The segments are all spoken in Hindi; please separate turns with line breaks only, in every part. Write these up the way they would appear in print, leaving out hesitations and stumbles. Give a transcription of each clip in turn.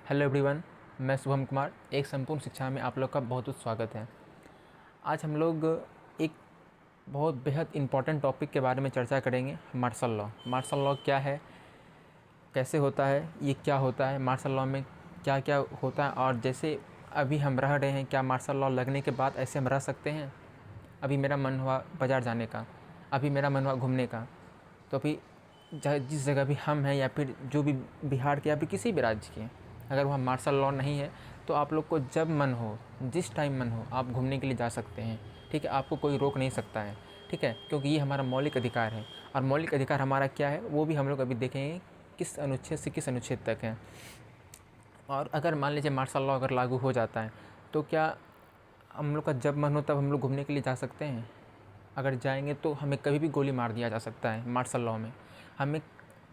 हेलो एवरीवन, मैं शुभम कुमार। एक संपूर्ण शिक्षा में आप लोग का बहुत बहुत स्वागत है। आज हम लोग एक बहुत बेहद इम्पॉर्टेंट टॉपिक के बारे में चर्चा करेंगे। Martial law. मार्शल लॉ क्या है, कैसे होता है, ये क्या होता है, मार्शल लॉ में क्या क्या होता है, और जैसे अभी हम रह रहे हैं, क्या मार्शल लॉ लगने के बाद ऐसे हम रह सकते हैं। अभी मेरा मन हुआ बाज़ार जाने का, अभी मेरा मन हुआ घूमने का, तो अभी जिस जगह भी हम हैं या फिर जो भी बिहार के या फिर किसी भी राज्य के, अगर वहाँ मार्शल लॉ नहीं है तो आप लोग को जब मन हो, जिस टाइम मन हो, आप घूमने के लिए जा सकते हैं। ठीक है, आपको कोई रोक नहीं सकता है। ठीक है, क्योंकि ये हमारा मौलिक अधिकार है। और मौलिक अधिकार हमारा क्या है वो भी हम लोग अभी देखेंगे, किस अनुच्छेद से किस अनुच्छेद तक है। और अगर मान लीजिए मार्शल लॉ अगर लागू हो जाता है तो क्या हम लोग का जब मन हो तब हम लोग घूमने के लिए जा सकते हैं। अगर जाएंगे तो हमें कभी भी गोली मार दिया जा सकता है मार्शल लॉ में। हमें,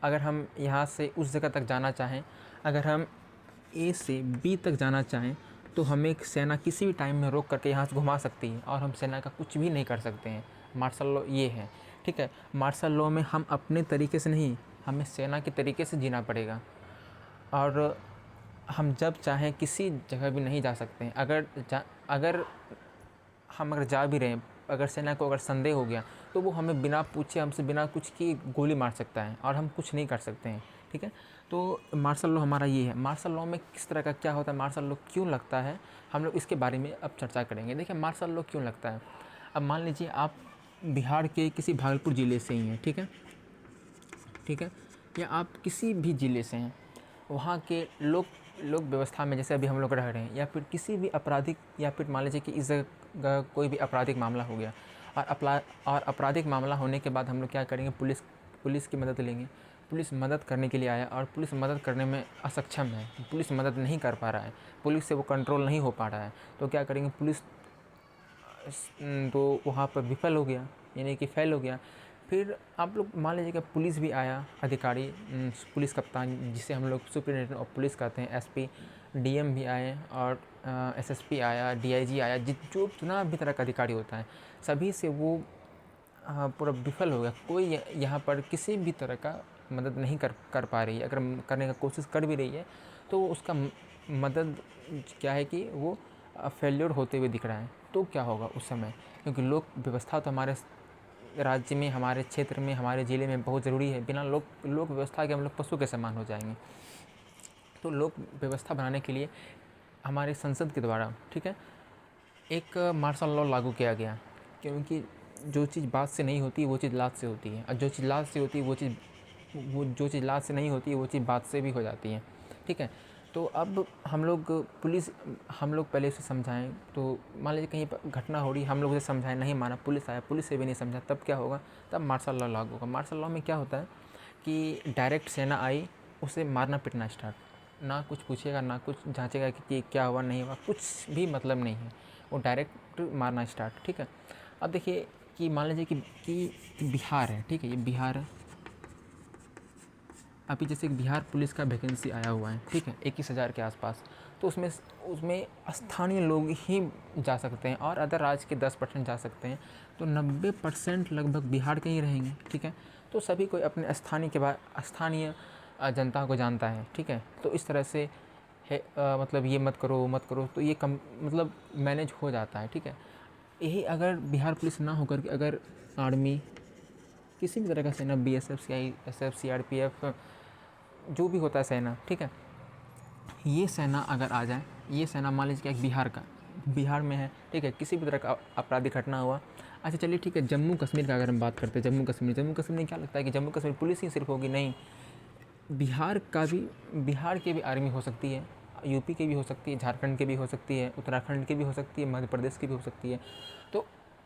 अगर हम यहाँ से उस जगह तक जाना चाहें, अगर हम ए से बी तक जाना चाहें तो हमें सेना किसी भी टाइम में रोक करके यहाँ से घुमा सकती है और हम सेना का कुछ भी नहीं कर सकते हैं। मार्शल लॉ ये है। ठीक है, मार्शल लॉ में हम अपने तरीके से नहीं, हमें सेना के तरीके से जीना पड़ेगा। और हम जब चाहें किसी जगह भी नहीं जा सकते हैं। अगर हम अगर जा भी रहे हैं, अगर सेना को अगर संदेह हो गया तो वो हमें बिना पूछे, हमसे बिना कुछ की गोली मार सकता है और हम कुछ नहीं कर सकते हैं। ठीक है, तो मार्शल लॉ हमारा ये है। मार्शल लॉ में किस तरह का क्या होता है, मार्शल लॉ क्यों लगता है, हम लोग इसके बारे में अब चर्चा करेंगे। देखिए, मार्शल लॉ क्यों लगता है। अब मान लीजिए आप बिहार के किसी भागलपुर ज़िले से ही हैं। ठीक है, ठीक है, या आप किसी भी ज़िले से हैं, वहाँ के लोग लोक व्यवस्था में जैसे अभी हम लोग रह रहे हैं, या फिर किसी भी आपराधिक, या फिर मान लीजिए कि इस जगह कोई भी आपराधिक मामला हो गया और आपराधिक मामला होने के बाद हम लोग क्या करेंगे, पुलिस की मदद लेंगे। पुलिस मदद करने के लिए आया और पुलिस मदद करने में असक्षम है, पुलिस मदद नहीं कर पा रहा है, पुलिस से वो कंट्रोल नहीं हो पा रहा है, तो क्या करेंगे, पुलिस तो वहाँ पर विफल हो गया, यानी कि फेल हो गया। फिर आप लोग मान लीजिए कि पुलिस भी आया, अधिकारी, पुलिस कप्तान जिसे हम लोग सुपरिटेंडेंट ऑफ पुलिस कहते हैं, एसपी, डीएम भी आए और एसएसपी आया, डीआईजी आया, जो जितना भी तरह का अधिकारी होता है, सभी से वो पूरा विफल हो गया। कोई यहाँ पर किसी भी तरह का मदद नहीं कर पा रही है। अगर करने का कोशिश कर भी रही है तो उसका मदद क्या है कि वो फेल्योर होते हुए दिख रहा है। तो क्या होगा उस समय, क्योंकि लोक व्यवस्था तो हमारे राज्य में, हमारे क्षेत्र में, हमारे ज़िले में बहुत ज़रूरी है। बिना लोक व्यवस्था के हम लोग पशु के समान हो जाएंगे। तो लोक व्यवस्था बनाने के लिए हमारे संसद के द्वारा, ठीक है, एक मार्शल लॉ लागू किया गया। क्योंकि जो चीज़ बात से नहीं होती वो चीज़ लात से होती है, और जो चीज़ लात से होती है वो जो चीज़ लात से नहीं होती वो चीज़ बात से भी हो जाती है। ठीक है, तो अब हम लोग हम लोग पहले उसे समझाएं। तो मान लीजिए कहीं पर घटना हो रही, हम लोग उसे समझाएं, नहीं माना, पुलिस आया, पुलिस से भी नहीं समझा, तब क्या होगा, तब मार्शल लॉ लागू होगा। मार्शल लॉ में क्या होता है कि डायरेक्ट सेना आई, उसे मारना पीटना स्टार्ट, ना कुछ पूछेगा, ना कुछ जांचेगा कि क्या हुआ नहीं हुआ, कुछ भी मतलब नहीं है, वो डायरेक्ट मारना स्टार्ट। ठीक है, अब देखिए कि मान लीजिए कि बिहार है। ठीक है, ये बिहार है। अभी जैसे बिहार पुलिस का वैकेंसी आया हुआ है, ठीक है, 21,000 के आसपास। तो उसमें उसमें स्थानीय लोग ही जा सकते हैं और अदर राज्य के 10% जा सकते हैं। तो 90% लगभग बिहार के ही रहेंगे। ठीक है, तो सभी कोई अपने स्थानीय जनता को जानता है। ठीक है, तो इस तरह से है, मतलब ये मत करो वो मत करो, तो ये कम मतलब मैनेज हो जाता है। ठीक है, यही अगर बिहार पुलिस ना होकर के अगर आर्मी, किसी भी तरह का सेना, बीएसएफ, सीआईएसएफ, सीआरपीएफ, जो भी होता है सेना, ठीक है, ये सेना अगर आ जाए, ये सेना मान लीजिए कि एक बिहार में है, ठीक है, किसी भी तरह का आपराधिक घटना हुआ। अच्छा चलिए ठीक है, जम्मू कश्मीर का अगर हम बात करते हैं, जम्मू कश्मीर में क्या लगता है कि जम्मू कश्मीर पुलिस ही सिर्फ होगी, नहीं, बिहार की भी आर्मी हो सकती है, यूपी की भी हो सकती है, झारखंड की भी हो सकती है, उत्तराखंड की भी हो सकती है, मध्य प्रदेश की भी हो सकती है। तो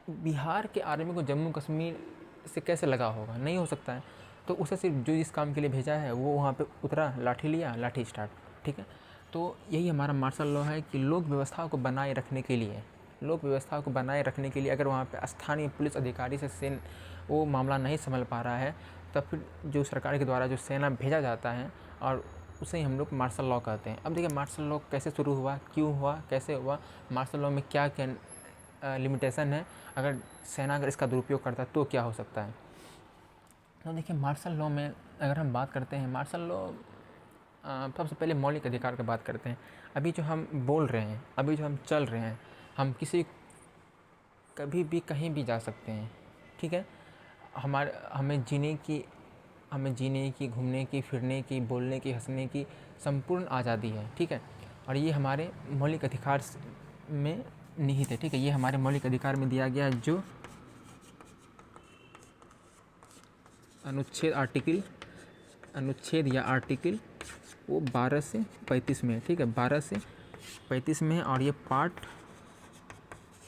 बिहार के आर्मी को जम्मू कश्मीर से कैसे लगा होगा, नहीं हो सकता है। तो उसे सिर्फ जो इस काम के लिए भेजा है वो वहाँ पे उतरा, लाठी लिया, लाठी स्टार्ट। ठीक है, तो यही हमारा मार्शल लॉ है कि लोक व्यवस्था को बनाए रखने के लिए, अगर वहाँ पे स्थानीय पुलिस अधिकारी से वो मामला नहीं संभल पा रहा है, तब फिर जो सरकार के द्वारा जो सेना भेजा जाता है, और उसे ही हम लोग मार्शल लॉ कहते हैं। अब देखिए मार्शल लॉ कैसे शुरू हुआ, क्यों हुआ, कैसे हुआ, मार्शल लॉ में क्या क्या लिमिटेशन है, अगर सेना अगर इसका दुरुपयोग करता है तो क्या हो सकता है। तो देखिए मार्शल लॉ में अगर हम बात करते हैं, मार्शल लॉ सबसे पहले मौलिक अधिकार की बात करते हैं। अभी जो हम बोल रहे हैं, अभी जो हम चल रहे हैं, हम किसी कभी भी कहीं भी जा सकते हैं, ठीक है। हमें जीने की, घूमने की, फिरने की, बोलने की, हंसने की संपूर्ण आज़ादी है, ठीक है। और ये हमारे मौलिक अधिकार में निहित है, ठीक है। ये हमारे मौलिक अधिकार में दिया गया है, जो अनुच्छेद या आर्टिकल वो 12 से 35 में है, ठीक है। 12 से 35 में है और ये पार्ट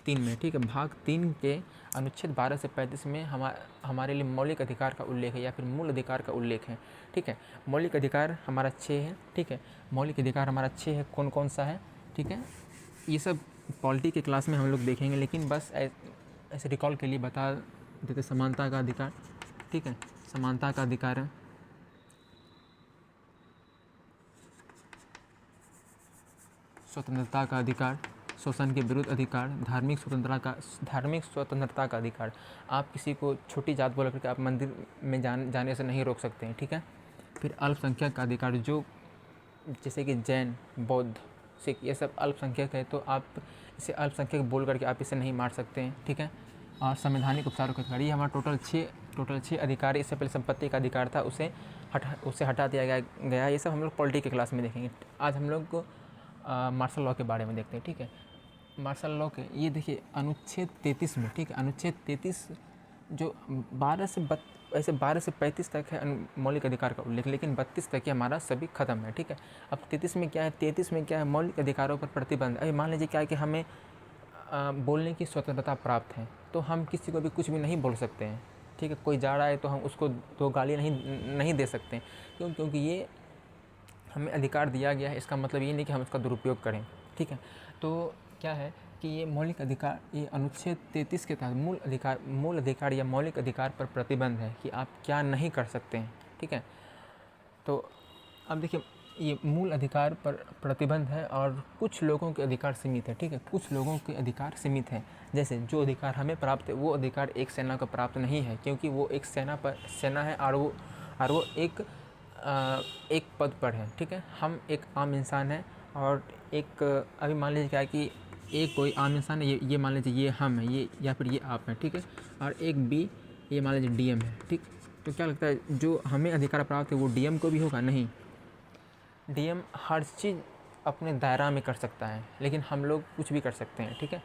3 में, ठीक है। भाग 3 के अनुच्छेद 12 से 35 में हमारे लिए मौलिक अधिकार का उल्लेख है या फिर मूल अधिकार का उल्लेख है, ठीक है। मौलिक अधिकार हमारा 6 है, ठीक है। मौलिक अधिकार हमारा 6 है, कौन कौन सा है, ठीक है। ये सब पॉलिटी के क्लास में हम लोग देखेंगे, लेकिन बस ऐसे रिकॉल के लिए बता देते। समानता का अधिकार, ठीक है। समानता का अधिकार है, स्वतंत्रता का अधिकार, शोषण के विरुद्ध अधिकार, धार्मिक स्वतंत्रता का अधिकार। आप किसी को छोटी जात बोल करके आप मंदिर में जाने से नहीं रोक सकते हैं, ठीक है। फिर अल्पसंख्यक का अधिकार, जो जैसे कि जैन, बौद्ध, सिख, ये सब अल्पसंख्यक है, तो आप इसे अल्पसंख्यक बोल करके आप इसे नहीं मार सकते हैं, ठीक है। और संवैधानिक उपचारों का अधिकार, ये हमारा टोटल छः अधिकार। इससे पहले संपत्ति का अधिकार था, उसे हटा दिया गया। ये सब हम लोग पॉलिटी के क्लास में देखेंगे। आज हम लोग को मार्शल लॉ के बारे में देखते हैं, ठीक है। मार्शल लॉ के ये देखिए अनुच्छेद 33 में, ठीक है। अनुच्छेद 33 जो 12 से 35 तक है मौलिक अधिकार का उल्लेख, लेकिन 32 तक ही हमारा सभी खत्म है, ठीक है। अब 33 में क्या है, मौलिक अधिकारों पर प्रतिबंध। अभी मान लीजिए क्या है कि हमें बोलने की स्वतंत्रता प्राप्त है, तो हम किसी को भी कुछ भी नहीं बोल सकते हैं, ठीक है। कोई जा रहा है तो हम उसको 2 गाली नहीं दे सकते, क्योंकि ये हमें अधिकार दिया गया है। इसका मतलब ये नहीं कि हम इसका दुरुपयोग करें, ठीक है। तो क्या है कि ये मौलिक अधिकार, ये अनुच्छेद 33 के तहत मूल अधिकार या मौलिक अधिकार पर प्रतिबंध है कि आप क्या नहीं कर सकते हैं, ठीक है। तो अब देखिए, ये मूल अधिकार पर प्रतिबंध है और कुछ लोगों के अधिकार सीमित है, ठीक है। कुछ लोगों के अधिकार सीमित है, जैसे जो अधिकार हमें प्राप्त है वो अधिकार एक सेना को प्राप्त नहीं है, क्योंकि वो एक सेना है और वो एक पद पर है, ठीक है। हम एक आम इंसान है और एक अभी मान लीजिए क्या है कि एक कोई आम इंसान है, ये मान लीजिए ये हम है, ये या फिर ये आप हैं, ठीक है। और एक बी, ये मान लीजिए डीएम है, ठीक। तो क्या लगता है जो हमें अधिकार प्राप्त है वो डीएम को भी होगा? नहीं, डीएम हर चीज़ अपने दायरा में कर सकता है, लेकिन हम लोग कुछ भी कर सकते हैं, ठीक है।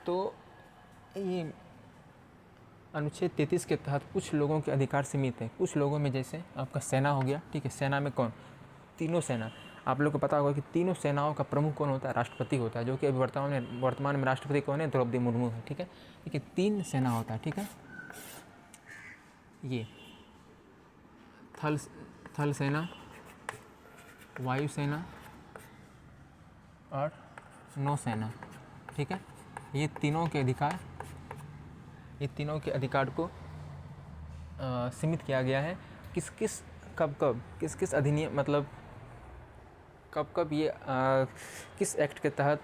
तो ये अनुच्छेद 33 के तहत कुछ लोगों के अधिकार सीमित हैं। कुछ लोगों में जैसे आपका सेना हो गया, ठीक है। सेना में कौन? तीनों सेना। आप लोग को पता होगा कि तीनों सेनाओं का प्रमुख कौन होता है? राष्ट्रपति होता है, जो कि अभी वर्तमान में राष्ट्रपति कौन है? द्रौपदी मुर्मू है, ठीक है। देखिए 3 सेना होता है, ठीक है। ये थल सेना, वायुसेना और नौसेना, ठीक है। ये तीनों के अधिकार को सीमित किया गया है। किस किस अधिनियम, मतलब कब ये किस एक्ट के तहत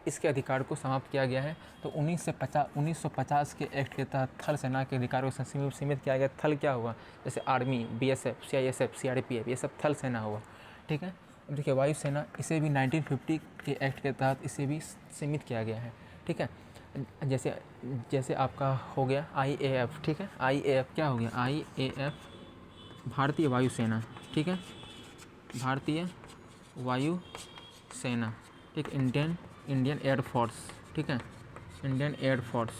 इसके अधिकार को समाप्त किया गया है? तो 1950 के एक्ट के तहत थल सेना के अधिकार को सीमित किया गया। थल क्या हुआ? जैसे आर्मी, बीएसएफ, सीआईएसएफ, सीआरपीएफ, ये सब थल सेना हुआ, ठीक है। अब देखिए वायुसेना, इसे भी 1950 के एक्ट के तहत इसे भी सीमित किया गया है, ठीक है। जैसे आपका हो गया आईएएफ, ठीक है। आईएएफ क्या हो गया? आईएएफ भारतीय वायुसेना, ठीक है। भारतीय वायु सेना, ठीक। इंडियन एयरफोर्स, ठीक है। इंडियन एयरफोर्स,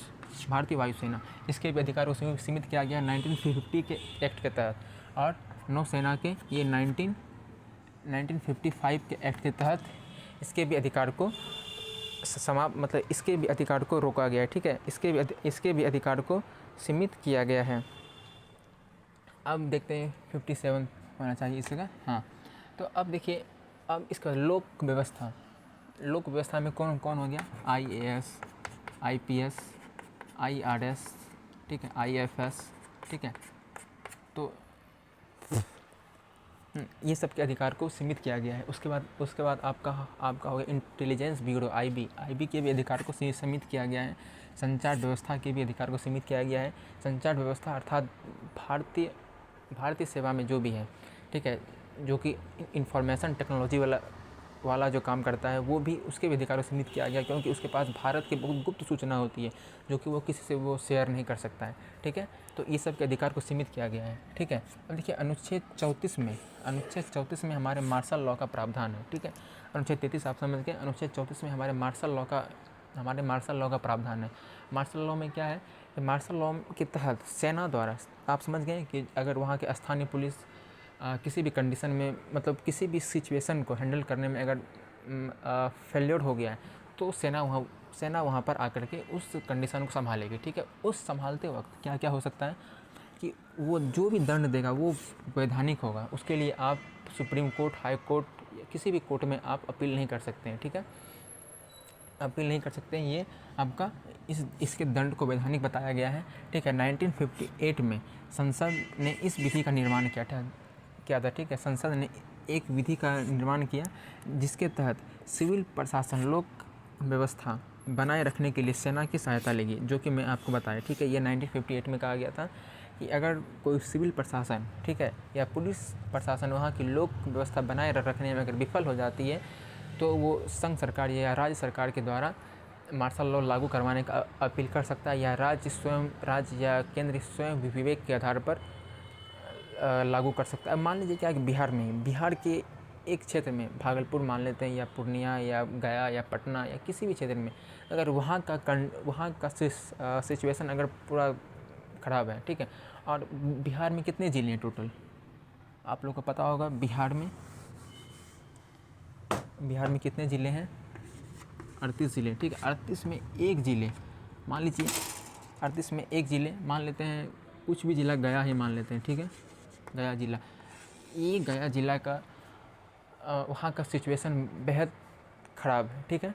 भारतीय वायुसेना, इसके भी अधिकार को सीमित किया गया 1950 के एक्ट के तहत। और नौसेना के ये 1955 के एक्ट के तहत इसके भी अधिकार को इसके भी अधिकार को रोका गया है, ठीक है। इसके भी अधिकार को सीमित किया गया है। अब देखते हैं 57 होना चाहिए इसका, हाँ। तो अब देखिए, अब इसका लोक व्यवस्था में कौन कौन हो गया? आईएएस, आईपीएस, आईआरएस, ठीक है, आईएफएस, ठीक है। तो ये सब के अधिकार को सीमित किया गया है। उसके बाद आपका हो गया इंटेलिजेंस ब्यूरो, आईबी के भी अधिकार को सीमित किया गया है। संचार व्यवस्था के भी अधिकार को सीमित किया गया है। संचार व्यवस्था अर्थात भारतीय सेवा में जो भी है, ठीक है, जो कि इंफॉर्मेशन टेक्नोलॉजी वाला जो काम करता है वो भी उसके भी अधिकारों को सीमित किया गया, क्योंकि उसके पास भारत की बहुत गुप्त सूचना होती है जो कि वो किसी से वो शेयर नहीं कर सकता है। ठीक है, तो ये सब के अधिकार को सीमित किया गया है। ठीक है, अब देखिए अनुच्छेद 34 में हमारे मार्शल लॉ का प्रावधान है। ठीक है, अनुच्छेद 33 आप समझ गए, अनुच्छेद 34 में हमारे मार्शल लॉ का प्रावधान है। मार्शल लॉ में क्या है कि मार्शल लॉ के तहत सेना द्वारा, आप समझ गए कि अगर वहाँ के स्थानीय पुलिस किसी भी कंडीशन में, मतलब किसी भी सिचुएशन को हैंडल करने में अगर फेल्योर हो गया है तो सेना वहाँ पर आकर के उस कंडीशन को संभालेगी। ठीक है, उस संभालते वक्त क्या क्या हो सकता है कि वो जो भी दंड देगा वो वैधानिक होगा। उसके लिए आप सुप्रीम कोर्ट, हाई कोर्ट या किसी भी कोर्ट में आप अपील नहीं कर सकते हैं। ठीक है, अपील नहीं कर सकते हैं। ये आपका इसके दंड को वैधानिक बताया गया है। ठीक है, 1958 में संसद ने इस विधि का निर्माण किया था। ठीक है, संसद ने एक विधि का निर्माण किया जिसके तहत सिविल प्रशासन, लोक व्यवस्था बनाए रखने के लिए सेना की सहायता लेगी, जो कि मैं आपको बताया। ठीक है, ये 1958 में कहा गया था कि अगर कोई सिविल प्रशासन, ठीक है, या पुलिस प्रशासन वहाँ की लोक व्यवस्था बनाए रखने में अगर विफल हो जाती है तो वो संघ सरकार या राज्य सरकार के द्वारा मार्शल लॉ लागू करवाने का अपील कर सकता है, या राज्य या केंद्र स्वयं विवेक के आधार पर लागू कर सकता है। मान लीजिए क्या कि बिहार के एक क्षेत्र में, भागलपुर मान लेते हैं, या पूर्णिया या गया या पटना या किसी भी क्षेत्र में, अगर वहाँ का सिचुएशन अगर पूरा ख़राब है। ठीक है, और बिहार में कितने ज़िले हैं टोटल, आप लोग को पता होगा। बिहार में कितने ज़िले हैं? 38 ज़िले। ठीक है, 38 में एक ज़िले, मान लीजिए 38 में एक ज़िले मान लेते हैं, कुछ भी ज़िला गया ही मान लेते हैं। ठीक है, गया ज़िला, ये गया ज़िला का वहाँ का सिचुएशन बेहद ख़राब है। ठीक है,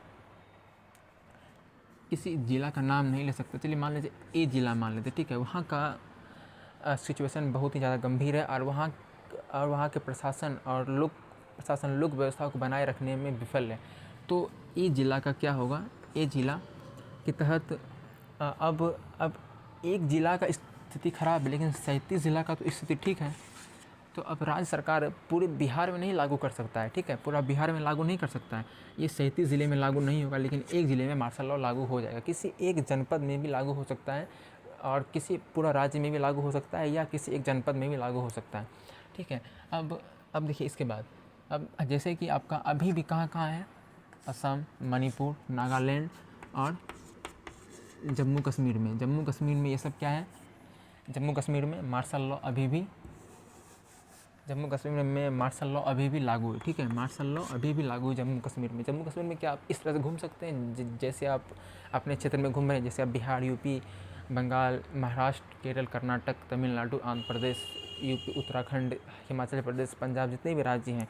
किसी ज़िला का नाम नहीं ले सकते, चलिए मान लीजिए ए ज़िला मान लेते। ठीक है, वहाँ का सिचुएशन बहुत ही ज़्यादा गंभीर है, और वहाँ के प्रशासन और लोक व्यवस्था को बनाए रखने में विफल है। तो ए ज़िला का क्या होगा? ए ज़िला के तहत अब एक ज़िला का स्थिति ख़राब है, लेकिन 37 ज़िला का तो स्थिति ठीक है। तो अब राज्य सरकार पूरे बिहार में नहीं लागू कर सकता है। ठीक है, पूरा बिहार में लागू नहीं कर सकता है, ये 37 ज़िले में लागू नहीं होगा, लेकिन एक ज़िले में मार्शल लॉ लागू हो जाएगा। किसी एक जनपद में भी लागू हो सकता है, और किसी पूरा राज्य में भी लागू हो सकता है, या किसी एक जनपद में भी लागू हो सकता है। ठीक है, अब देखिए इसके बाद, अब जैसे कि आपका अभी भी कहाँ है, असम, मणिपुर, नागालैंड और जम्मू कश्मीर में ये सब क्या है? जम्मू कश्मीर में मार्शल लॉ अभी भी लागू है। ठीक है, मार्शल लॉ अभी भी लागू है जम्मू कश्मीर में क्या आप इस तरह से घूम सकते हैं जैसे आप अपने क्षेत्र में घूम रहे हैं, जैसे आप बिहार, यूपी, बंगाल, महाराष्ट्र, केरल, कर्नाटक, तमिलनाडु, आंध्र प्रदेश, यूपी, उत्तराखंड, हिमाचल प्रदेश, पंजाब, जितने भी राज्य हैं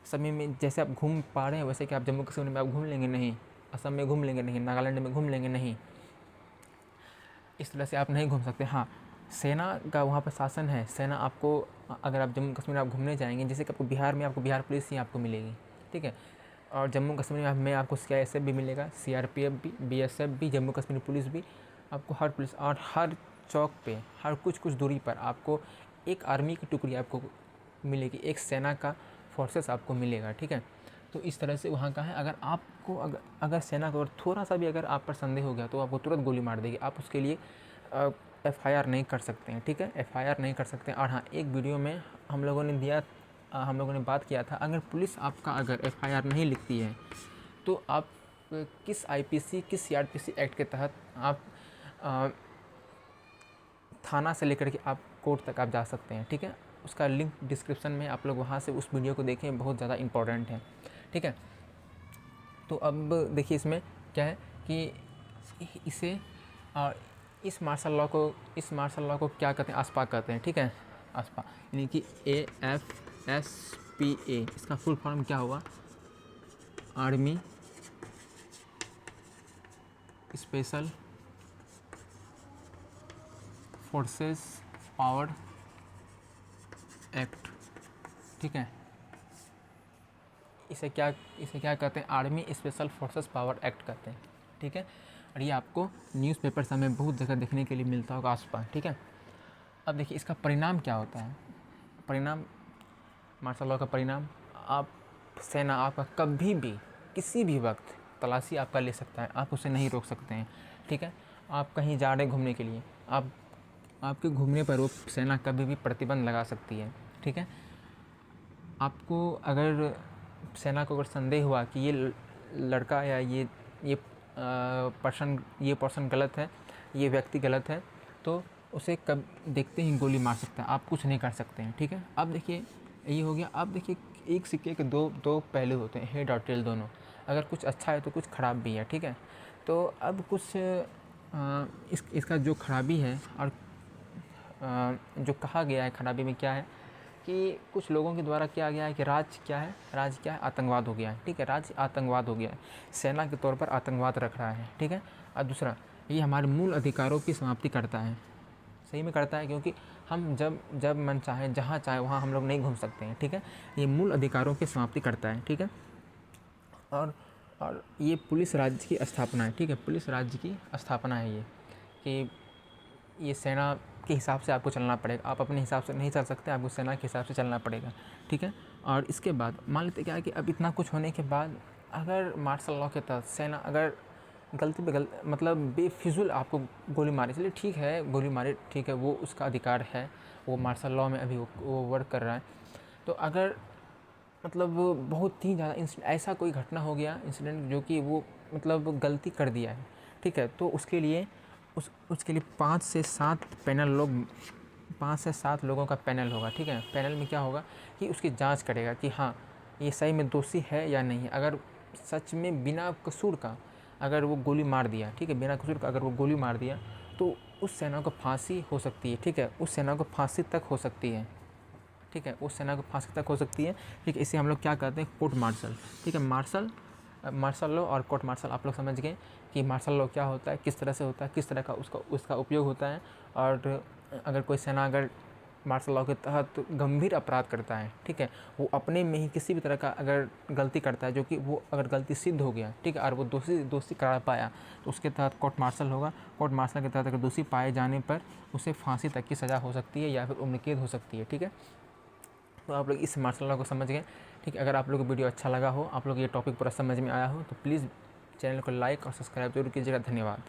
सभी में जैसे आप घूम पा रहे हैं, वैसे कि आप जम्मू कश्मीर में आप घूम लेंगे नहीं, असम में घूम लेंगे नहीं, नागालैंड में घूम लेंगे नहीं, इस तरह से आप नहीं घूम सकते। हाँ, सेना का वहाँ पर शासन है। सेना आपको, अगर आप जम्मू कश्मीर में आप घूमने जाएंगे, जैसे कि आपको बिहार में आपको बिहार पुलिस ही आपको मिलेगी। ठीक है, और जम्मू कश्मीर में आपको CISF भी मिलेगा, CRPF भी, BSF भी, जम्मू कश्मीर पुलिस भी, आपको हर पुलिस, और हर चौक पे, हर कुछ दूरी पर आपको एक आर्मी की टुकड़ी आपको मिलेगी, एक सेना का फोर्सेस आपको मिलेगा। ठीक है, तो इस तरह से वहाँ का है। अगर आपको अगर सेना को थोड़ा सा भी अगर आप पर संदेह हो गया तो आपको तुरंत गोली मार देगी, आप उसके लिए FIR नहीं कर सकते हैं। ठीक है, FIR नहीं कर सकते हैं। और हाँ, एक वीडियो में हम लोगों ने बात किया था, अगर पुलिस आपका अगर FIR नहीं लिखती है तो आप किस IPC, किस CRPC एक्ट के तहत आप थाना से लेकर के आप कोर्ट तक आप जा सकते हैं। ठीक है, उसका लिंक डिस्क्रिप्शन में, आप लोग वहाँ से उस वीडियो को देखें, बहुत ज़्यादा इंपॉर्टेंट है। ठीक है, तो अब देखिए इसमें क्या है कि इस मार्शल लॉ को क्या कहते हैं? ASPA कहते हैं। ठीक है, ASPA यानी कि AFSPA, इसका फुल फॉर्म क्या हुआ? Army special forces power act. ठीक है, इसे क्या कहते हैं? Army special forces power act कहते हैं। ठीक है, और ये आपको न्यूज़पेपर में बहुत जगह देखने के लिए मिलता होगा, ASPA। ठीक है, अब देखिए इसका परिणाम क्या होता है? परिणाम मार्शल लॉ का परिणाम, आप सेना आपका कभी भी किसी भी वक्त तलाशी आपका ले सकता है, आप उसे नहीं रोक सकते हैं, ठीक है। आप कहीं जा रहे घूमने के लिए, आपके घूमने पर वो सेना कभी भी प्रतिबंध लगा सकती है, ठीक है। आपको अगर सेना को अगर संदेह हुआ कि ये लड़का या ये पर्सन गलत है, ये व्यक्ति गलत है, तो उसे कब देखते ही गोली मार सकता है, आप कुछ नहीं कर सकते हैं, ठीक है। अब देखिए ये हो गया। अब देखिए एक सिक्के के दो पहलू होते हैं, हेड और टेल दोनों। अगर कुछ अच्छा है तो कुछ ख़राब भी है, ठीक है। तो अब कुछ इसका जो खराबी है और जो कहा गया है खराबी में क्या है कि कुछ लोगों के द्वारा किया गया है कि राज क्या है, आतंकवाद हो गया है, ठीक है। राज आतंकवाद हो गया है, सेना के तौर पर आतंकवाद रख रहा है, ठीक है। और दूसरा, ये हमारे मूल अधिकारों की समाप्ति करता है, सही में करता है, क्योंकि हम जब मन चाहे जहाँ चाहे वहाँ हम लोग नहीं घूम सकते हैं, ठीक है। ये मूल अधिकारों की समाप्ति करता है, ठीक है। और ये पुलिस राज्य की स्थापना है, ठीक है। पुलिस राज्य की स्थापना है ये, कि ये सेना के हिसाब से आपको चलना पड़ेगा, आप अपने हिसाब से नहीं चल सकते, आपको सेना के हिसाब से चलना पड़ेगा, ठीक है। और इसके बाद मान लेते क्या है कि अब इतना कुछ होने के बाद अगर मार्शल लॉ के तहत सेना अगर गलती पे मतलब बेफिजूल आपको गोली मारे, चलिए ठीक है, गोली मारे, ठीक है, वो उसका अधिकार है, वो मार्शल लॉ में अभी वो वर्क कर रहा है। तो अगर मतलब बहुत ही ज़्यादा ऐसा कोई घटना हो गया, इंसिडेंट जो कि वो मतलब गलती कर दिया है, ठीक है, तो उसके लिए उसके लिए 5 से 7 लोगों का पैनल होगा, ठीक है। पैनल में क्या होगा कि उसकी जांच करेगा कि हाँ ये सही में दोषी है या नहीं है। अगर सच में बिना कसूर का अगर वो गोली मार दिया, ठीक है, बिना कसूर का अगर वो गोली मार दिया, तो उस सेना को फांसी हो सकती है, ठीक है, उस सेना को फांसी तक हो सकती है, ठीक है, उस सेना को फांसी तक हो सकती है, ठीक है। इसे हम लोग क्या कहते हैं, कोर्ट मार्शल, ठीक है। मार्शल लॉ और कोर्ट मार्शल आप लोग समझ गए कि मार्शल लॉ क्या होता है, किस तरह से होता है, किस तरह का उसका उपयोग होता है। और अगर कोई सेना अगर मार्शल लॉ के तहत गंभीर अपराध करता है, ठीक है, वो अपने में ही किसी भी तरह का अगर गलती करता है, जो कि वो अगर गलती सिद्ध हो गया, ठीक है, और वो दोषी करार पाया, तो उसके तहत कोर्ट मार्शल होगा। कोर्ट मार्शल के तहत अगर दोषी पाए जाने पर उसे फांसी तक की सज़ा हो सकती है या फिर उम्र कैद हो सकती है, ठीक है। तो आप लोग इस मार्शल लॉ को समझ गए, ठीक है। अगर आप लोग को वीडियो अच्छा लगा हो, आप लोग ये टॉपिक पूरा समझ में आया हो, तो प्लीज़ चैनल को लाइक और सब्सक्राइब जरूर कीजिएगा। धन्यवाद।